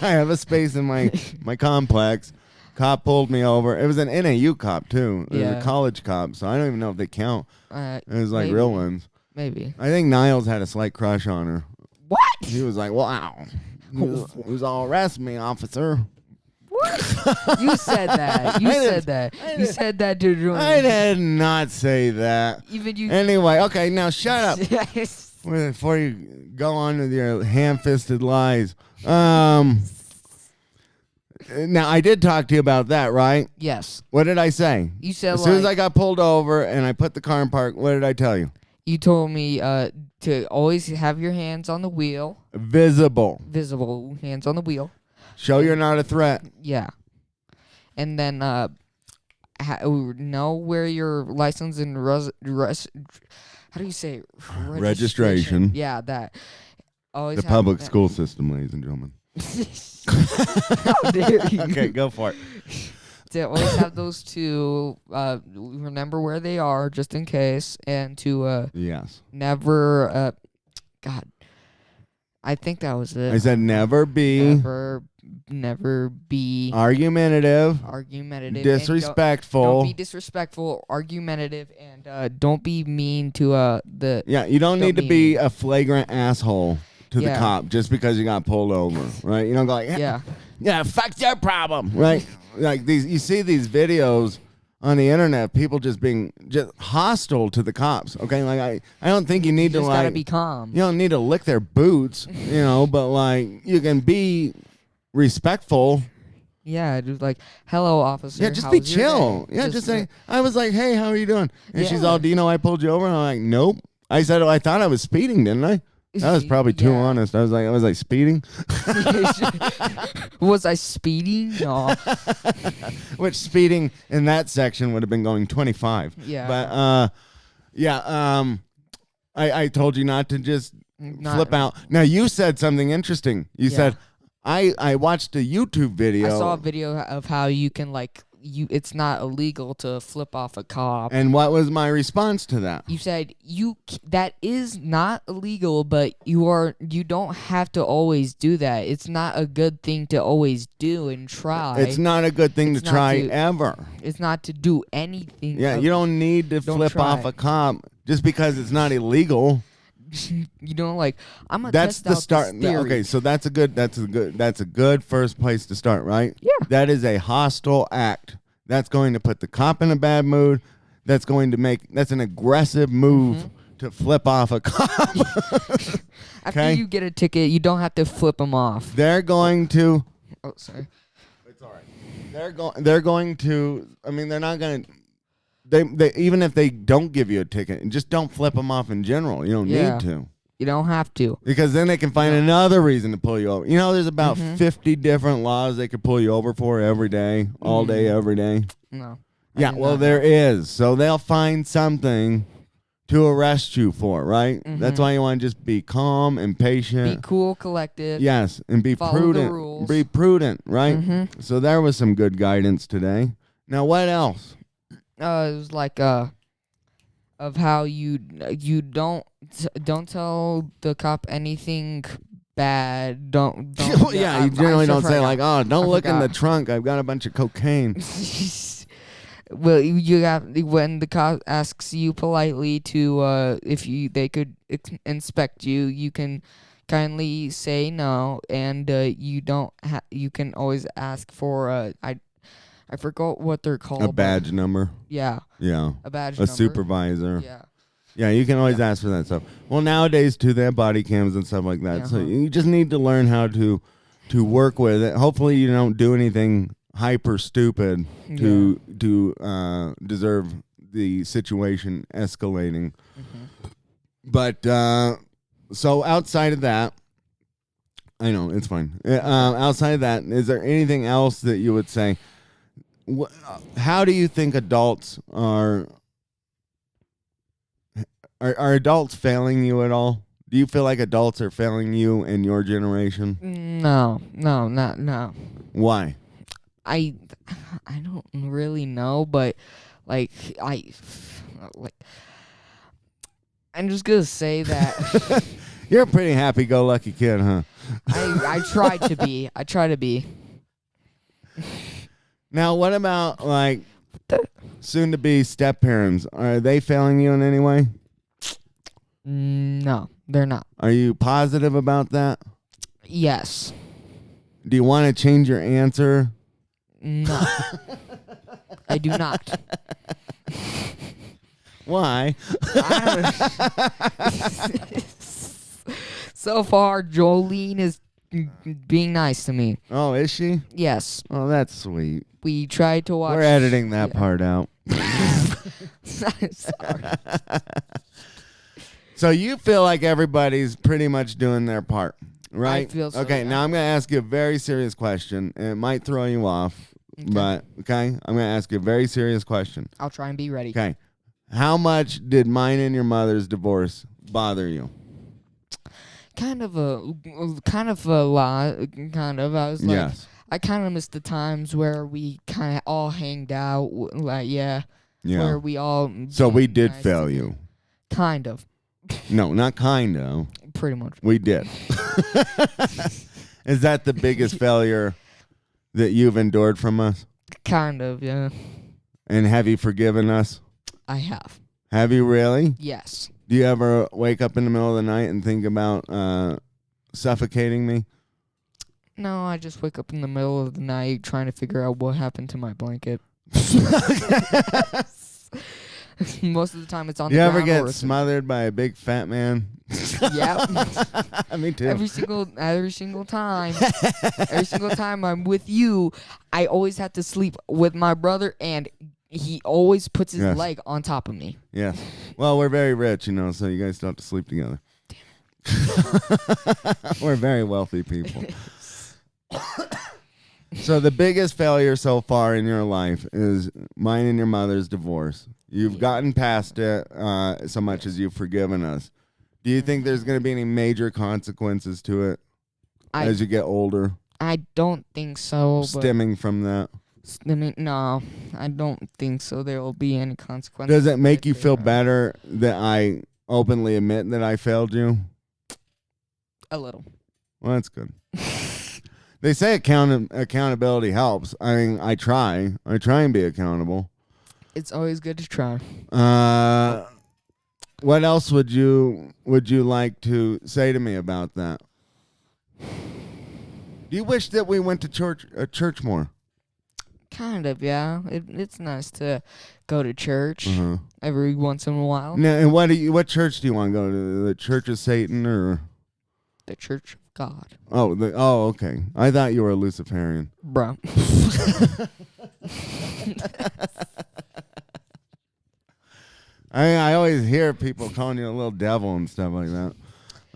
I have a space in my complex. Cop pulled me over. It was an NAU cop too. It was a college cop, so I don't even know if they count. It was like real ones. Maybe. I think Niles had a slight crush on her. What? He was like, wow. He was all, arrest me, officer. What? You said that. You said that. You said that to Jordan. I did not say that. Even you. Anyway, okay, now shut up. Before you go on with your ham-fisted lies. Now, I did talk to you about that, right? Yes. What did I say? You said as soon as I got pulled over and I put the car in park, what did I tell you? You told me to always have your hands on the wheel. Visible Hands on the wheel. Show you're not a threat. Yeah. And then know where your license and how do you say it? Registration. Yeah, that. Always the public school system, ladies and gentlemen. How dare you? Okay, go for it. To always have those two, remember where they are just in case, and to yes, never, God, I think that was it. I said never be argumentative, disrespectful. Don't be disrespectful, argumentative, and don't be mean to the. Yeah, you don't need to be a flagrant asshole to the cop just because you got pulled over, right? You don't go like, yeah, fuck your problem, right? Like you see these videos on the internet, people just being just hostile to the cops. Okay, like I don't think you need to just like gotta be calm. You don't need to lick their boots, but like you can be respectful. Yeah, just like, hello, officer. Yeah, just be chill. Yeah, just say, I was like, hey, how are you doing? And she's all, do you know I pulled you over? And I'm like, nope. I said, I thought I was speeding, didn't I? That was probably too honest. I was like speeding. Was I speeding? No. Which speeding in that section would have been going 25. Yeah. But I told you not to just flip out. Now you said something interesting. You said I watched a YouTube video. I saw a video of how you can it's not illegal to flip off a cop. And what was my response to that? You said that is not illegal, but you don't have to always do that. It's not a good thing to always do and try. It's not a good thing to try ever. It's not to do anything. Yeah, you don't need to flip off a cop just because it's not illegal. You don't I'm gonna that's test the out start. this theory. Okay, so that's a good first place to start, right? Yeah. That is a hostile act. That's going to put the cop in a bad mood. That's an aggressive move to flip off a cop. After you get a ticket, you don't have to flip them off. They're going to. Oh, sorry. It's all right. They're going to. I mean, they're not going to. They even if they don't give you a ticket, just don't flip them off in general. You don't need to. You don't have to. Because then they can find another reason to pull you over. There's about 50 different laws they could pull you over for every day, all day, every day. No. Yeah, well, there is. So they'll find something to arrest you for, right? That's why you want to just be calm and patient. Be cool, collected. Yes, and be Follow prudent. the rules. Be prudent, right? So there was some good guidance today. Now, what else? It was of how you don't tell the cop anything bad. Don't yeah, you generally don't say don't look in the trunk. I've got a bunch of cocaine. Well, you have when the cop asks you politely to if they could inspect you, you can kindly say no, and you don't. You can always ask for I forgot what they're called. A badge number. Yeah, Yeah. a badge A number. supervisor. Yeah. Yeah, you can always ask for that stuff. Well, nowadays too, they have body cams and stuff like that. So Uh-huh. you just need to learn how to work with it. Hopefully, you don't do anything hyper stupid to deserve the situation escalating. Mm-hmm. But so outside of that, I know it's fine. Outside of that, is there anything else that you would say? How do you think adults are adults failing you at all? Do you feel like adults are failing you and your generation? No. Why? I don't really know, but like I'm just gonna say that You're a pretty happy-go-lucky kid, huh? I try to be. I try to be. Now, what about like soon-to-be step-parents? Are they failing you in any way? No, they're not. Are you positive about that? Yes. Do you want to change your answer? No. I do not. Why? So far, Jolene is being nice to me. Oh, is she? Yes. Oh, that's sweet. We tried to watch. We're editing that yeah. part out. Sorry. So you feel like everybody's pretty much doing their part, right? I feel so, Okay, yeah. now I'm going to ask you a very serious question, and it might throw you off, but okay, I'm going to ask you a very serious question. I'll try and be ready. Okay, how much did mine and your mother's divorce bother you? Kind of a lot. Kind of. I was like, Yes. I kind of miss the times where we kind of all hanged out. Like, Yeah. where we all. So we did nice fail to- you. Kind of. No, not kind of. Pretty much. We did. Is that the biggest failure that you've endured from us? Kind of, yeah. And have you forgiven us? I have. Have you really? Yes. Do you ever wake up in the middle of the night and think about suffocating me? No, I just wake up in the middle of the night trying to figure out what happened to my blanket. Most of the time it's on You the ever ground. get or smothered by a big fat man? Yeah. Me too. Every single time. Every single time I'm with you, I always have to sleep with my brother, and he always puts his Yes. leg on top of me. Yes. Well, we're very rich, so you guys don't have to sleep together. We're very wealthy people. So the biggest failure so far in your life is mine and your mother's divorce. You've gotten past it so much as you've forgiven us. Do you think there's going to be any major consequences to it as you get older, I don't think so. stemming from that? No, I don't think so. There will be any consequences. Does it make but you they feel are better that I openly admit that I failed you? A little. Well, that's good. They say accountability helps. I mean, I try and be accountable. It's always good to try. What else would you like to say to me about that? Do you wish that we went to church more? Kind of, yeah. It's nice to go to church Uh-huh. every once in a while. Now, and what church do you want to go to? The Church of Satan or? The Church of God. Oh, okay. I thought you were a Luciferian. Bro. I always hear people calling you a little devil and stuff like that.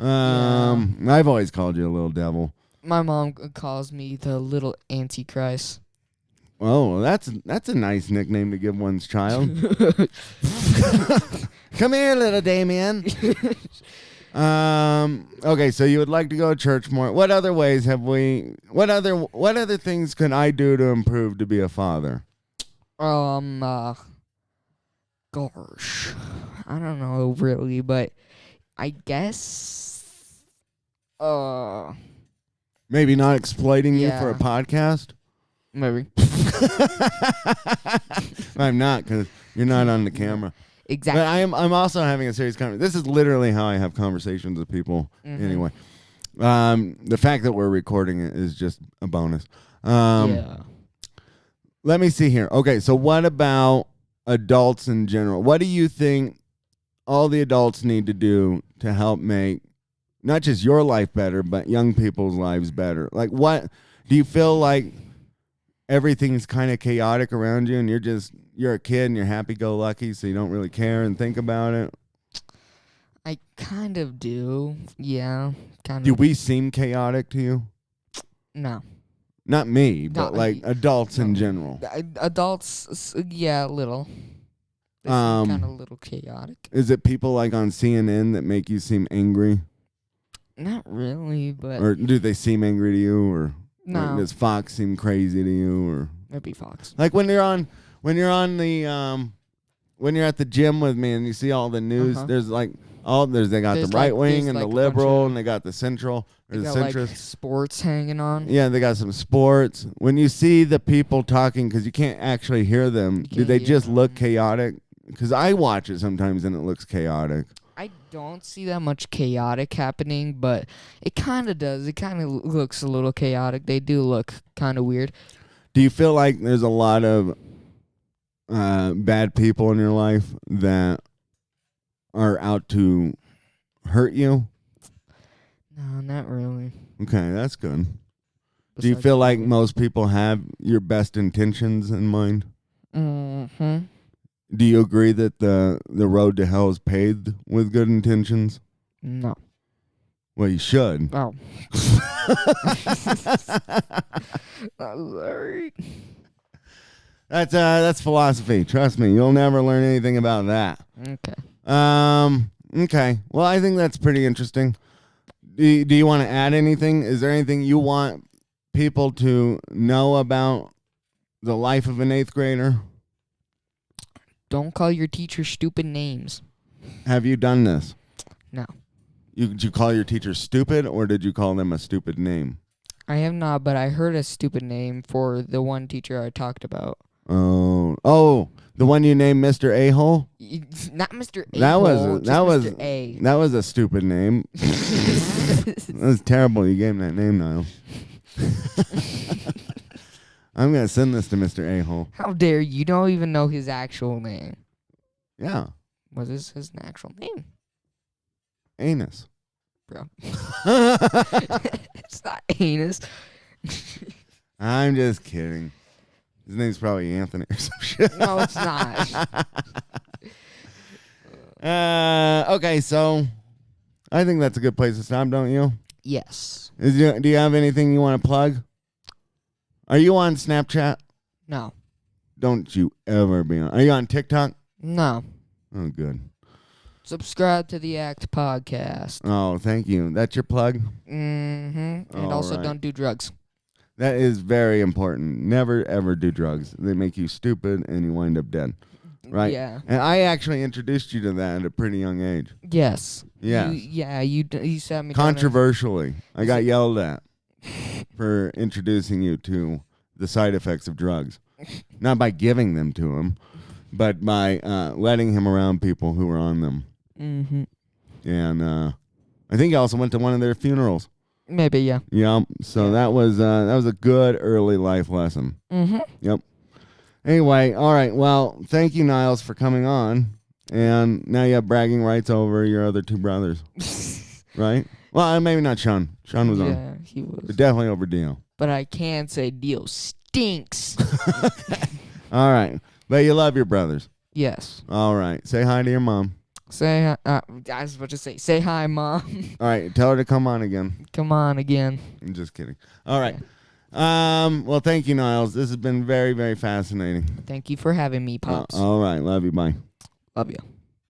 I've always called you a little devil. My mom calls me the little Antichrist. Oh, that's a nice nickname to give one's child. Come here, little Damien. Okay, so you would like to go to church more. What other ways have we? What other things can I do to improve to be a father? Gosh, I don't know really, but I guess, Maybe not exploiting you for a Yeah. podcast. maybe. I'm not, because you're not on the camera. Exactly. But I'm also having a serious conversation. This is literally how I have conversations with people. Mm-hmm. Anyway, the fact that we're recording it is just a bonus. Yeah. Let me see here. Okay, so what about adults in general? What do you think all the adults need to do to help make not just your life better, but young people's lives better? Like, what do you feel like everything's kind of chaotic around you and you're a kid and you're happy-go-lucky, so you don't really care and think about it? I kind of do. Yeah. Kind of. Do we seem chaotic to you? No. Not me, but Not like me. adults in No. general. Adults, yeah, a little. They Um, seem kind of a little chaotic. Is it people like on CNN that make you seem angry? Not really, but Or do they seem angry to you? Or no. like, does Fox seem crazy to you? Or Maybe Fox. like when you're at the gym with me and you see all the news, Uh-huh. they got There's the right like- wing there's and the like a bunch liberal of- and they got the central or They the got like centrist. sports hanging on. Yeah, they got some sports. When you see the people talking, because you can't actually hear them, do can't they hear just look them. chaotic? Because I watch it sometimes and it looks chaotic. I don't see that much chaotic happening, but it kind of does. It kind of looks a little chaotic. They do look kind of weird. Do you feel like there's a lot of bad people in your life that are out to hurt you? No, not really. Okay, that's good. Do you Besides feel like you. most people have your best intentions in mind? Mm-hmm. Do you agree that the road to hell is paved with good intentions? No. Well, you should. Oh. Sorry. That's philosophy. Trust me, you'll never learn anything about that. Okay. Okay. Well, I think that's pretty interesting. Do you want to add anything? Is there anything you want people to know about the life of an 8th grader? Don't call your teacher stupid names. Have you done this? No. Did you call your teacher stupid, or did you call them a stupid name? I have not, but I heard a stupid name for the one teacher I talked about. Oh, the one you named Mr. A-hole? Not Mr. A. That was Mr. A. That was a stupid name. That was terrible. You gave him that name, Niles. I'm gonna send this to Mr. A-hole. How dare you? Don't even know his actual name. Yeah, What is his actual name, anus. bro? It's not anus. I'm just kidding. His name's probably Anthony or some shit. No, it's not. Okay, so I think that's a good place to stop, don't you? Yes. Do you have anything you want to plug? Are you on Snapchat? No. Don't you ever be on. Are you on TikTok? No. Oh, good. Subscribe to the ACT podcast. Oh, thank you. That's your plug? And All also right. don't do drugs. That is very important. Never, ever do drugs. They make you stupid and you wind up dead. Right? Yeah. And I actually introduced you to that at a pretty young age. Yes. Yes. You sat me down and- Controversially. I got yelled at for introducing you to the side effects of drugs. Not by giving them to him, but by letting him around people who were on them. Mhm. And I think I also went to one of their funerals. Maybe, yeah. Yep. So Yeah. that was a good early life lesson. Mhm. Yep. Anyway, all right. Well, thank you, Niles, for coming on. And now you have bragging rights over your other two brothers, right? Well, maybe not Sean. Sean was on. Yeah, he was. But definitely over Dio. But I can say Dio stinks. All right. But you love your brothers. Yes. All right. Say hi to your mom. Say hi. I was about to say hi, Mom. All right. Tell her to come on again. Come on again. I'm just kidding. All right. Well, thank you, Niles. This has been very, very fascinating. Thank you for having me, Pops. All right. Love you. Bye. Love you.